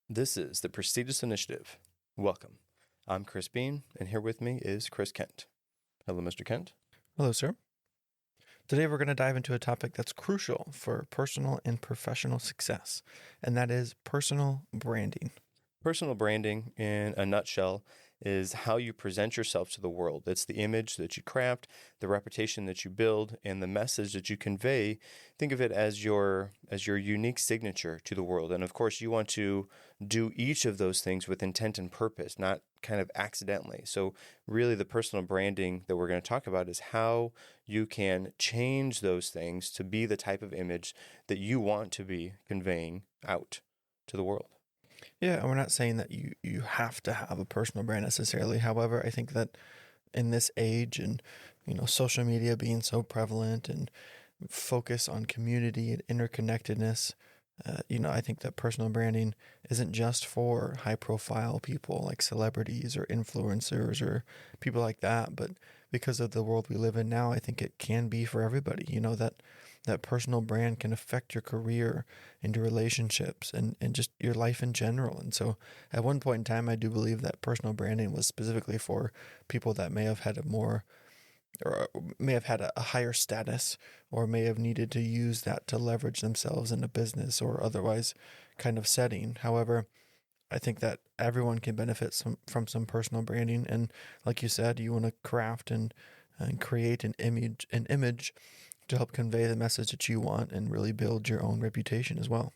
This is the Prestigious Initiative. Welcome. I'm Chris Beane, and here with me is Chris Kent. Hello, Mr. Kent. Hello, sir. Today we're going to dive into a topic that's crucial for personal and professional success, and that is personal branding. Personal branding, in a nutshell, is how you present yourself to the world. It's the image that you craft, the reputation that you build, and the message that you convey. Think of it as your unique signature to the world. And of course, you want to do each of those things with intent and purpose, not kind of accidentally. So really the personal branding that we're going to talk about is how you can change those things to be the type of image that you want to be conveying out to the world. Yeah, and we're not saying that you have to have a personal brand necessarily. However, I think that in this age and, social media being so prevalent and focus on community and interconnectedness, I think that personal branding isn't just for high profile people like celebrities or influencers or people like that, but because of the world we live in now, I think it can be for everybody. That personal brand can affect your career and your relationships and just your life in general. And so at one point in time, I do believe that personal branding was specifically for people that may have had a higher status or may have needed to use that to leverage themselves in a business or otherwise kind of setting. However, I think that everyone can benefit from some personal branding. And like you said, you want to craft and create an image to help convey the message that you want and really build your own reputation as well.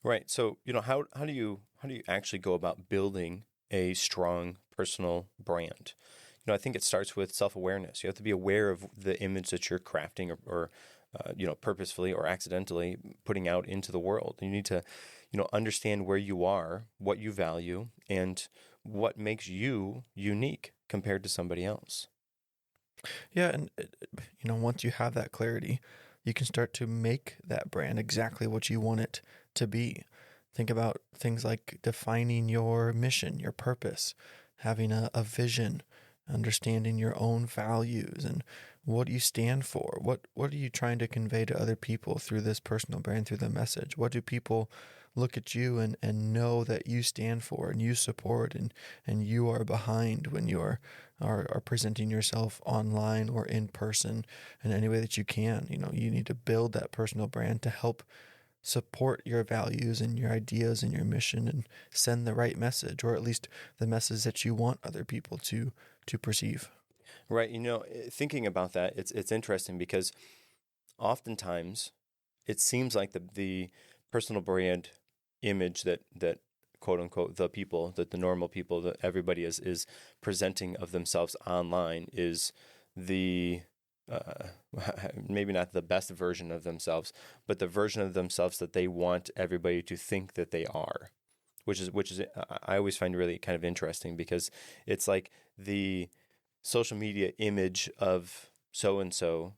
Right. So, how do you actually go about building a strong personal brand? I think it starts with self-awareness. You have to be aware of the image that you're crafting or purposefully or accidentally putting out into the world. You need to, understand where you are, what you value, and what makes you unique compared to somebody else. Yeah, and once you have that clarity, you can start to make that brand exactly what you want it to be. Think about things like defining your mission, your purpose, having a vision, understanding your own values and what you stand for. What are you trying to convey to other people through this personal brand, through the message? What do people look at you and know that you stand for and you support and you are behind when you are presenting yourself online or in person in any way that you can? You need to build that personal brand to help support your values and your ideas and your mission and send the right message, or at least the message that you want other people to perceive. Right. Thinking about that, it's interesting because oftentimes it seems like the personal brand image that quote unquote the normal people that everybody is presenting of themselves online is the maybe not the best version of themselves, but the version of themselves that they want everybody to think that they are, which is I always find really kind of interesting because it's like the social media image of so and so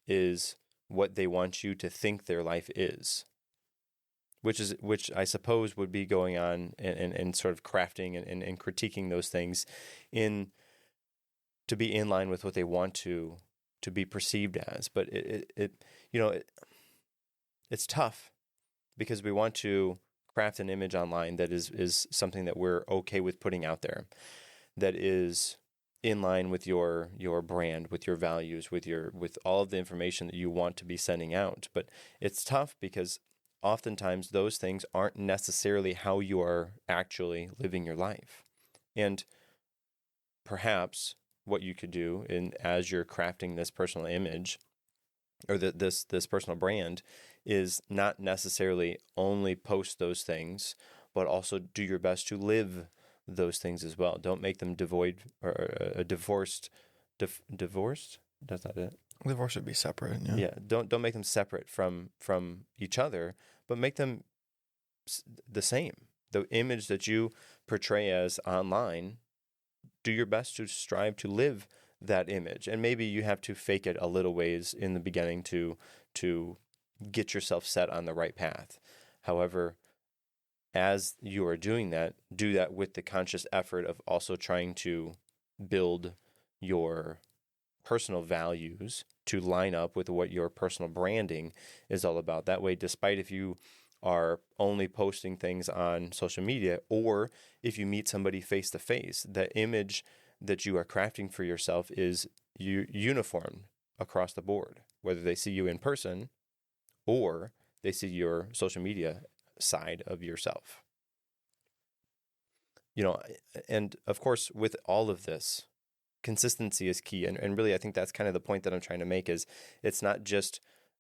is what they want you to think their life is, which I suppose would be going on and sort of crafting and critiquing those things to be in line with what they want to be perceived as. But it's tough because we want to craft an image online that is something that we're okay with putting out there, that is in line with your brand, with your values, with all of the information that you want to be sending out. But it's tough because oftentimes those things aren't necessarily how you are actually living your life. And perhaps what you could do as you're crafting this personal image or this personal brand is not necessarily only post those things, but also do your best to live those things as well. Don't make them devoid or divorced. Divorced? That's not it. Divorce would be separate. Yeah. Yeah. Don't make them separate from each other, but make them the same. The image that you portray as online, do your best to strive to live that image. And maybe you have to fake it a little ways in the beginning to get yourself set on the right path. However, as you are doing that, do that with the conscious effort of also trying to build your personal values to line up with what your personal branding is all about. That way, despite if you are only posting things on social media, or if you meet somebody face to face, the image that you are crafting for yourself is uniform across the board, whether they see you in person or they see your social media side of yourself. And of course, with all of this, consistency is key. And really, I think that's kind of the point that I'm trying to make is it's not just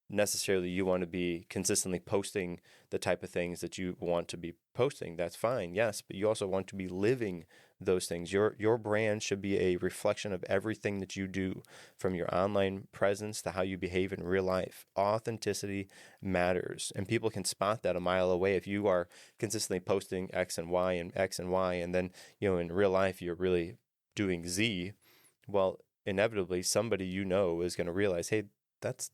necessarily you want to be consistently posting the type of things that you want to be posting. That's fine, yes, but you also want to be living those things. Your brand should be a reflection of everything that you do, from your online presence to how you behave in real life. Authenticity matters, and people can spot that a mile away. If you are consistently posting X and Y and X and Y, and then in real life you're really doing Z, well, inevitably somebody is going to realize, hey, that's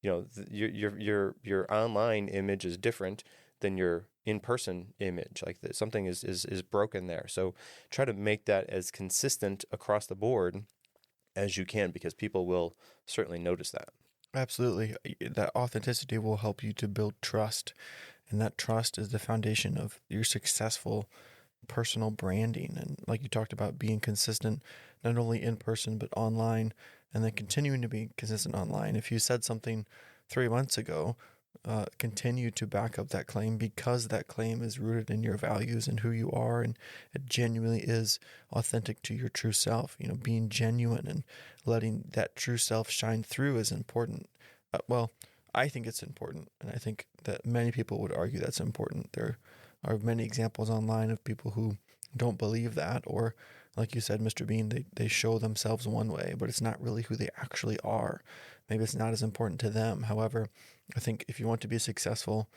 your online image is different than your in-person image. Like something is broken there. So try to make that as consistent across the board as you can, because people will certainly notice that. Absolutely. That authenticity will help you to build trust, and that trust is the foundation of your successful personal branding. And like you talked about, being consistent not only in person but online, and then continuing to be consistent online. If you said something 3 months ago, continue to back up that claim, because that claim is rooted in your values and who you are, and it genuinely is authentic to your true self. Being genuine and letting that true self shine through is important. Well, I think it's important, and I think that many people would argue that's important. There are many examples online of people who don't believe that, or like you said, Mr. Beane, they show themselves one way, but it's not really who they actually are. Maybe it's not as important to them. However, I think if you want to be successful,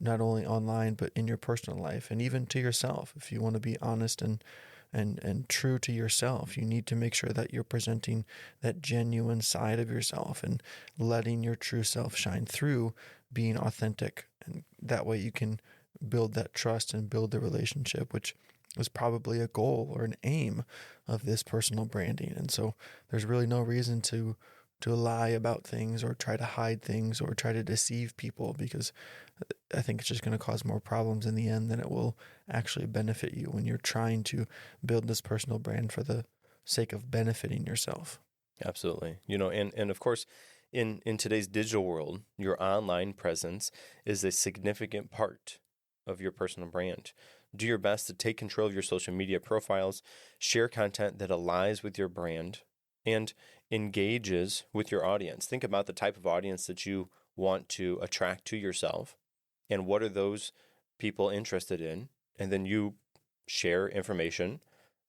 not only online, but in your personal life and even to yourself, if you want to be honest and true to yourself, you need to make sure that you're presenting that genuine side of yourself and letting your true self shine through, being authentic. And that way you can build that trust and build the relationship, which is probably a goal or an aim of this personal branding. And so there's really no reason to lie about things or try to hide things or try to deceive people, because I think it's just going to cause more problems in the end than it will actually benefit you when you're trying to build this personal brand for the sake of benefiting yourself. Absolutely. And of course, in today's digital world, your online presence is a significant part of your personal brand. Do your best to take control of your social media profiles, share content that aligns with your brand, and engages with your audience. Think about the type of audience that you want to attract to yourself, and what are those people interested in, and then you share information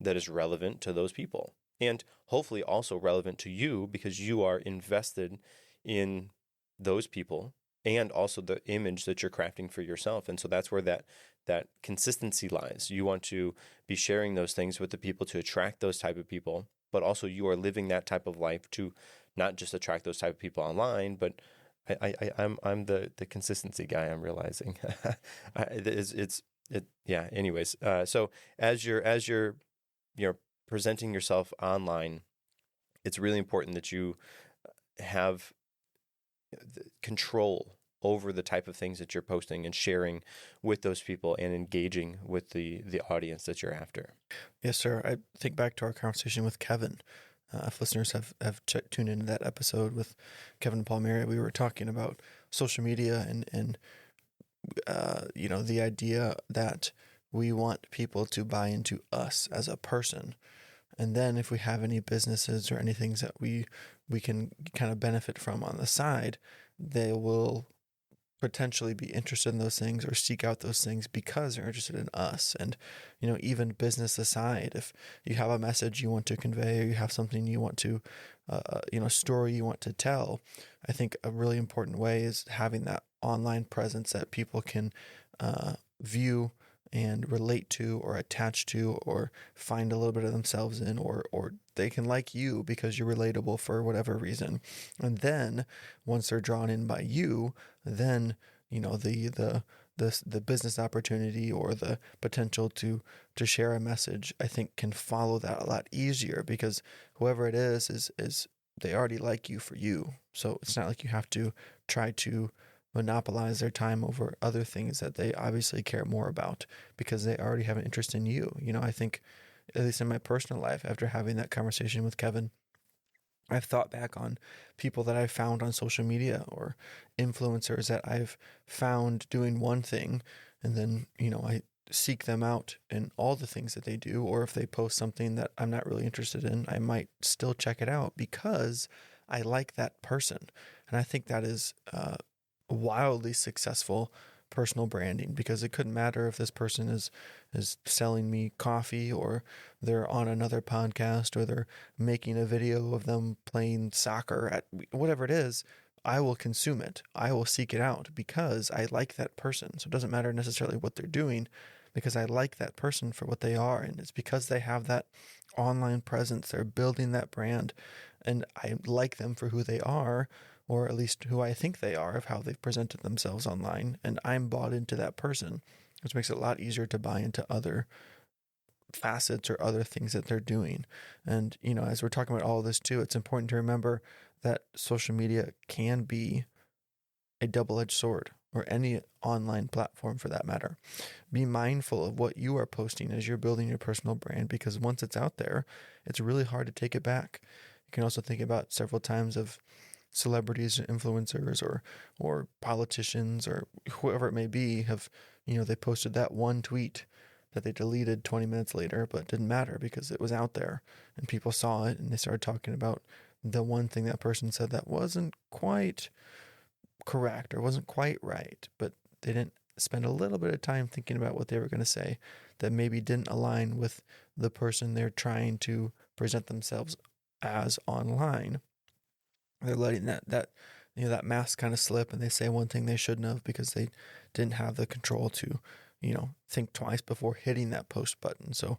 that is relevant to those people, and hopefully also relevant to you, because you are invested in those people and also the image that you're crafting for yourself. And so that's where that consistency lies. You want to be sharing those things with the people to attract those type of people, but also you are living that type of life to not just attract those type of people online, but I'm the consistency guy, I'm realizing. Yeah. Anyways, so as you're presenting yourself online, it's really important that you have control over the type of things that you're posting and sharing with those people and engaging with the audience that you're after. Yes, sir. I think back to our conversation with Kevin. If listeners have tuned into that episode with Kevin Palmieri, we were talking about social media and the idea that we want people to buy into us as a person. And then if we have any businesses or any things that we can kind of benefit from on the side, they will potentially be interested in those things or seek out those things because they're interested in us. And, even business aside, if you have a message you want to convey or you have something you want to, story you want to tell, I think a really important way is having that online presence that people can view and relate to or attach to or find a little bit of themselves in, or they can like you because you're relatable for whatever reason. And then once they're drawn in by you, then the business opportunity or the potential to share a message, I think, can follow that a lot easier, because whoever it is they already like you for you. So it's not like you have to try to monopolize their time over other things that they obviously care more about because they already have an interest in you. I think, at least in my personal life, after having that conversation with Kevin, I've thought back on people that I've found on social media or influencers that I've found doing one thing, and then, I seek them out in all the things that they do, or if they post something that I'm not really interested in, I might still check it out because I like that person. And I think that is wildly successful personal branding, because it couldn't matter if this person is selling me coffee, or they're on another podcast, or they're making a video of them playing soccer, at whatever it is. I will consume it. I will seek it out because I like that person. So it doesn't matter necessarily what they're doing, because I like that person for what they are. And it's because they have that online presence. They're building that brand, and I like them for who they are, or at least who I think they are, of how they've presented themselves online. And I'm bought into that person, which makes it a lot easier to buy into other facets or other things that they're doing. And, as we're talking about all of this too, it's important to remember that social media can be a double-edged sword, or any online platform for that matter. Be mindful of what you are posting as you're building your personal brand, because once it's out there, it's really hard to take it back. You can also think about several times of celebrities or influencers, or politicians, or whoever it may be, have, they posted that one tweet that they deleted 20 minutes later, but it didn't matter because it was out there and people saw it, and they started talking about the one thing that person said that wasn't quite correct or wasn't quite right, but they didn't spend a little bit of time thinking about what they were going to say that maybe didn't align with the person they're trying to present themselves as online. They're letting that mask kind of slip, and they say one thing they shouldn't have because they didn't have the control to, think twice before hitting that post button. So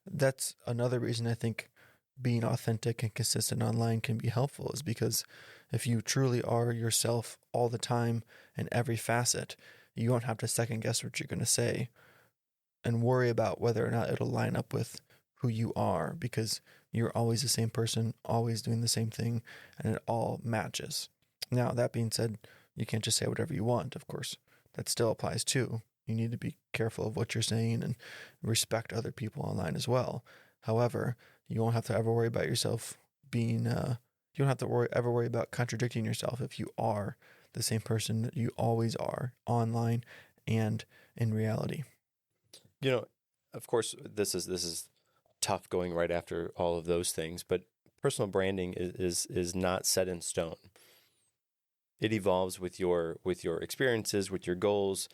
that's another reason I think being authentic and consistent online can be helpful, is because if you truly are yourself all the time in every facet, you won't have to second guess what you're going to say and worry about whether or not it'll line up with who you are, because you're always the same person, always doing the same thing, and it all matches. Now, that being said, you can't just say whatever you want, of course. That still applies too. You need to be careful of what you're saying and respect other people online as well. However, you won't have to ever worry about yourself being, you don't have to ever worry about contradicting yourself if you are the same person that you always are online and in reality. Of course, this is tough going right after all of those things, but personal branding is not set in stone. It evolves with your experiences, with your goals.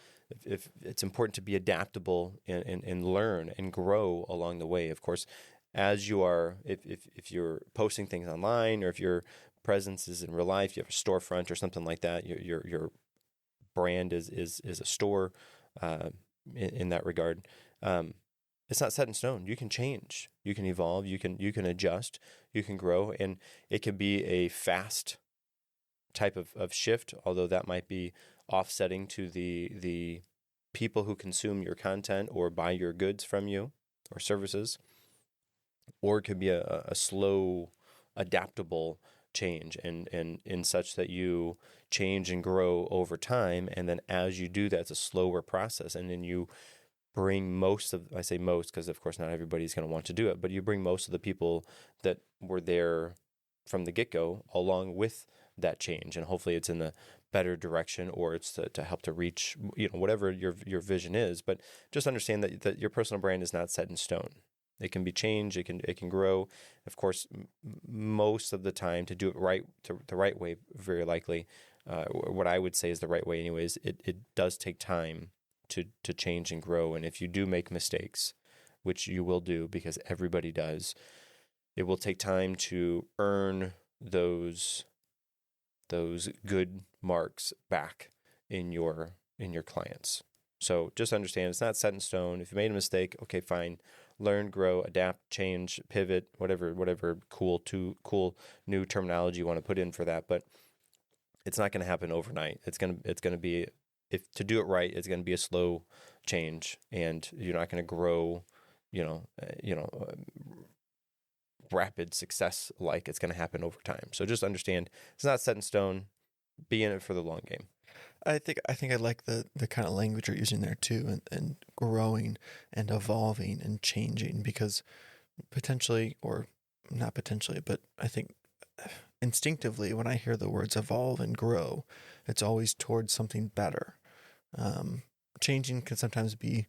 If it's important to be adaptable and learn and grow along the way. Of course, as you are, if you're posting things online, or if your presence is in real life, you have a storefront or something like that, your brand is a store in that regard. It's not set in stone. You can change, you can evolve, you can adjust, you can grow, and it can be a fast type of shift, although that might be offsetting to the people who consume your content or buy your goods from you or services. Or it could be a slow, adaptable change, and in such that you change and grow over time. And then as you do that, it's a slower process. And then you bring I say most because of course not everybody's going to want to do it, but you bring most of the people that were there from the get-go along with that change. And hopefully it's in the better direction, or it's to help to reach, whatever your vision is. But just understand that your personal brand is not set in stone. It can be changed. It can grow. Of course, most of the time, to do it right, the right way, very likely, what I would say is the right way anyways, it does take time to change and grow. And if you do make mistakes, which you will do because everybody does, it will take time to earn those good marks back in your clients. So just understand it's not set in stone. If you made a mistake, okay, fine. Learn, grow, adapt, change, pivot, whatever cool new terminology you want to put in for that. But it's not going to happen overnight. It's going to be, if to do it right, it's going to be a slow change, and you're not going to grow, rapid success like it's going to happen over time. So just understand it's not set in stone. be in it for the long game. I think I like the kind of language you're using there too, and growing and evolving and changing, because potentially, or not potentially, but I think instinctively when I hear the words evolve and grow, it's always towards something better. Um, Changing can sometimes be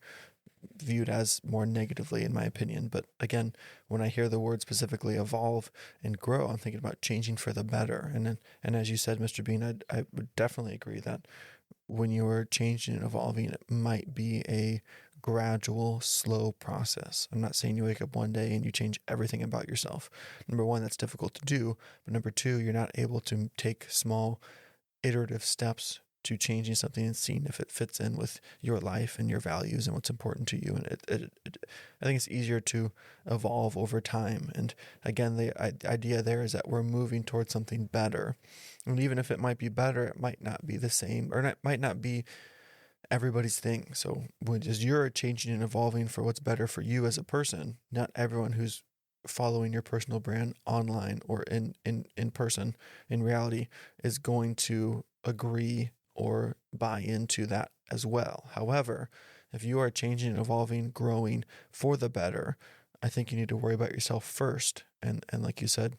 viewed as more negatively, in my opinion. But again, when I hear the word specifically evolve and grow, I'm thinking about changing for the better. And as you said, Mr. Bean, I would definitely agree that when you are changing and evolving, it might be a gradual, slow process. I'm not saying you wake up one day and you change everything about yourself. Number one, that's difficult to do. But number two, you're not able to take small, iterative steps to changing something and seeing if it fits in with your life and your values and what's important to you. And I think it's easier to evolve over time. And again, the idea there is that we're moving towards something better. And even if it might be better, it might not be the same, or it might not be everybody's thing. So as you're changing and evolving for what's better for you as a person, not everyone who's following your personal brand online or in person, in reality, is going to agree or buy into that as well. However, if you are changing and evolving, growing for the better, I think you need to worry about yourself first. And like you said,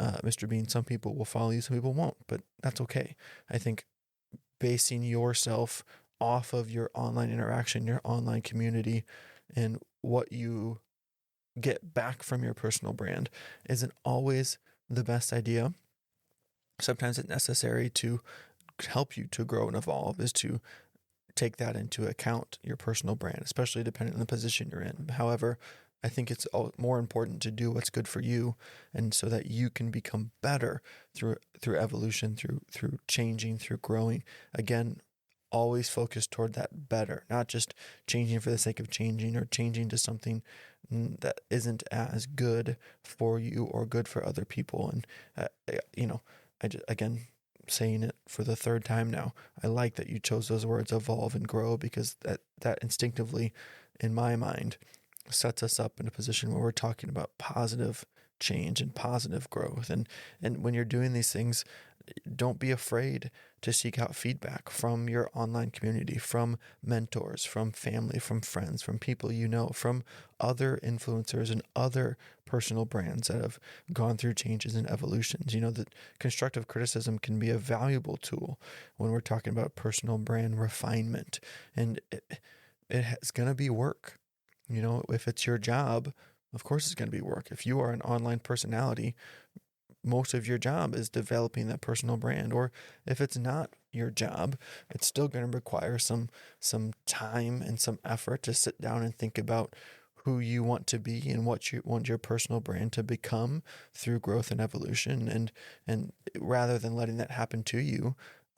Mr. Bean, some people will follow you, some people won't, but that's okay. I think basing yourself off of your online interaction, your online community, and what you get back from your personal brand isn't always the best idea. Sometimes it's necessary to help you to grow and evolve is to take that into account, your personal brand, especially depending on the position you're in. However, I think it's more important to do what's good for you, and so that you can become better through evolution, through changing, through growing. Again, always focus toward that better, not just changing for the sake of changing or changing to something that isn't as good for you or good for other people. And I just, again, saying it for the third time now, I like that you chose those words, evolve and grow, because that instinctively, in my mind, sets us up in a position where we're talking about positive change and positive growth. And when you're doing these things, don't be afraid to seek out feedback from your online community, from mentors, from family, from friends, from people you know, from other influencers and other personal brands that have gone through changes and evolutions. You know, that constructive criticism can be a valuable tool when we're talking about personal brand refinement. And it's going to be work. You know, if it's your job, of course it's going to be work. If you are an online personality, most of your job is developing that personal brand. Or if it's not your job, it's still going to require some time and some effort to sit down and think about who you want to be and what you want your personal brand to become through growth and evolution. And rather than letting that happen to you,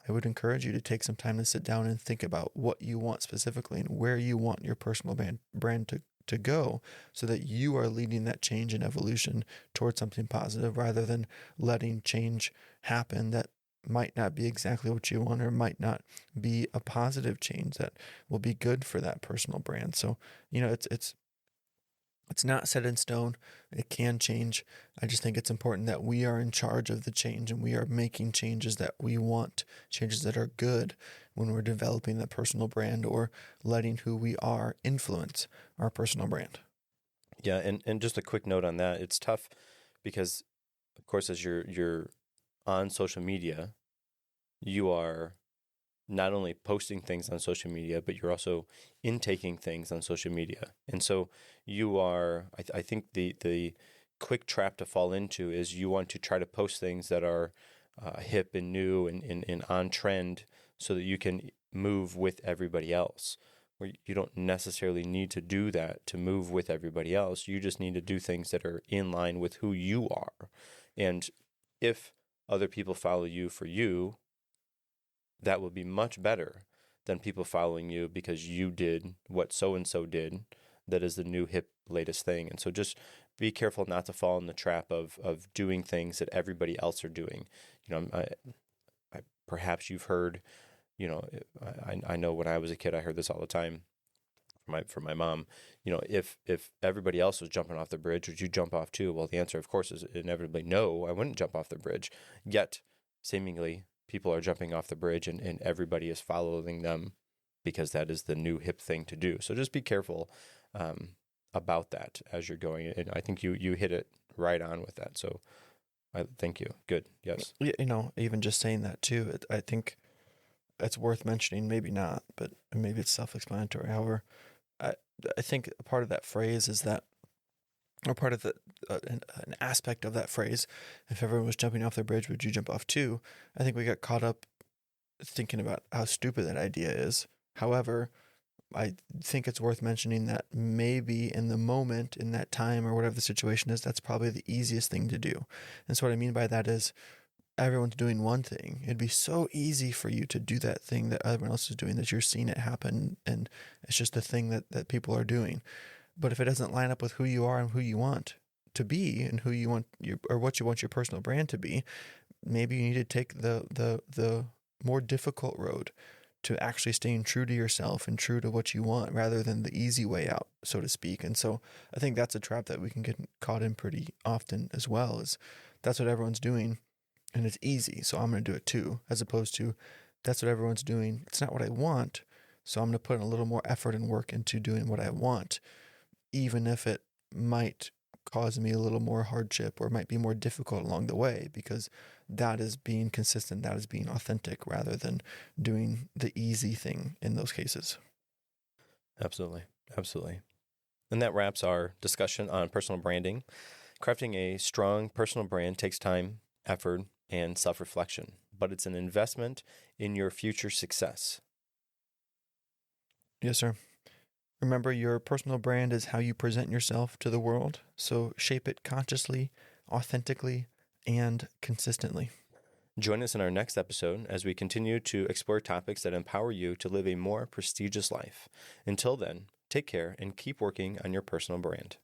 I would encourage you to take some time to sit down and think about what you want specifically and where you want your personal brand to go, so that you are leading that change and evolution towards something positive, rather than letting change happen that might not be exactly what you want, or might not be a positive change that will be good for that personal brand. So, you know, it's not set in stone. It can change. I just think it's important that we are in charge of the change, and we are making changes that we want, changes that are good when we're developing that personal brand, or letting who we are influence our personal brand. Yeah, and just a quick note on that. It's tough because, of course, as you're on social media, you are not only posting things on social media, but you're also intaking things on social media. And so you are, I think the quick trap to fall into is you want to try to post things that are hip and new and on trend, so that you can move with everybody else. Where you don't necessarily need to do that to move with everybody else. You just need to do things that are in line with who you are. And if other people follow you for you, that will be much better than people following you because you did what so-and-so did that is the new hip latest thing. And so just be careful not to fall in the trap of doing things that everybody else are doing. You know, I perhaps you've heard, you know, I know when I was a kid, I heard this all the time from my mom. You know, if everybody else was jumping off the bridge, would you jump off too? Well, the answer, of course, is inevitably no, I wouldn't jump off the bridge. Yet, seemingly, people are jumping off the bridge and everybody is following them because that is the new hip thing to do. So just be careful about that as you're going. And I think you hit it right on with that. So I thank you. Good. Yes. Yeah, even just saying that too, I think it's worth mentioning. Maybe not, but maybe it's self-explanatory. However, I think a part of that phrase is that, or part of the an aspect of that phrase, if everyone was jumping off the bridge, would you jump off too? I think we got caught up thinking about how stupid that idea is. However, I think it's worth mentioning that maybe in the moment, in that time, or whatever the situation is, that's probably the easiest thing to do. And so what I mean by that is everyone's doing one thing. It'd be so easy for you to do that thing that everyone else is doing, that you're seeing it happen, and it's just the thing that people are doing. But if it doesn't line up with who you are and who you want to be, and who you want or what you want your personal brand to be, maybe you need to take the more difficult road to actually staying true to yourself and true to what you want, rather than the easy way out, so to speak. And so I think that's a trap that we can get caught in pretty often as well, is that's what everyone's doing and it's easy, so I'm going to do it too, as opposed to that's what everyone's doing. It's not what I want, so I'm going to put in a little more effort and work into doing what I want, even if it might cause me a little more hardship or might be more difficult along the way, because that is being consistent, that is being authentic, rather than doing the easy thing in those cases. Absolutely. Absolutely. And that wraps our discussion on personal branding. Crafting a strong personal brand takes time, effort, and self-reflection, but it's an investment in your future success. Yes, sir. Remember, your personal brand is how you present yourself to the world, so shape it consciously, authentically, and consistently. Join us in our next episode as we continue to explore topics that empower you to live a more prestigious life. Until then, take care and keep working on your personal brand.